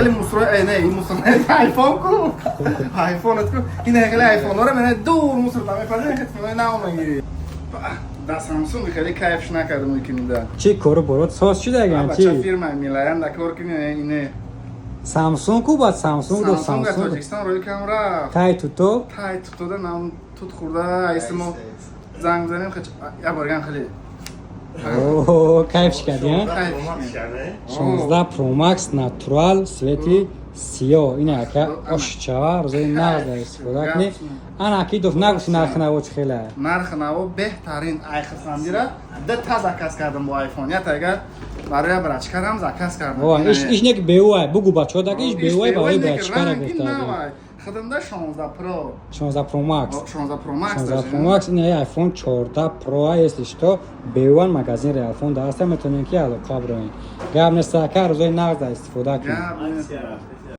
خیلی مصر نه این مصر آیفون کو آیفونت کو این خیلی آیفون رو من دور مصر تام پذیر خدمت نمیگیری دا سامسونگ خیلی کیفش نکردم که میده چی کارو برات ساز شده اگه چه چی فیرما میلایم دا کار کنه اینه سامسونگ کو بعد سامسونگ دو سامسونگ سامسونگ تاجیکستان روی کامرا تای تو تای تو ده نام توت خورده اسمو زنگ بزنیم خیلی یا برگان خیلی اوه کیفش کردی ها کیفش 16 Pro Max ناتورال سویتی سیاه این اکا اشچا روزای نقد استفاده کنی آن اکی دوست نگوشی نرخ نوچ خیلی نرخ نو بهترین آیفون میره ده تا زکاس کردم با آیفون یا تا برای برای کردم زکاس کردم اوه ایش نیک بیوای بگو بچه ها داگه ایش بیوای برای چکار گفته خدم ده 16 پرو 16 Pro Max 16 پرو ماکس 16 Pro Max این آیفون 14 Pro هستش تو بیوان مگزین آیفون داشته میتونین که الان قبل روین گام نساکار روزای نقد استفاده کنی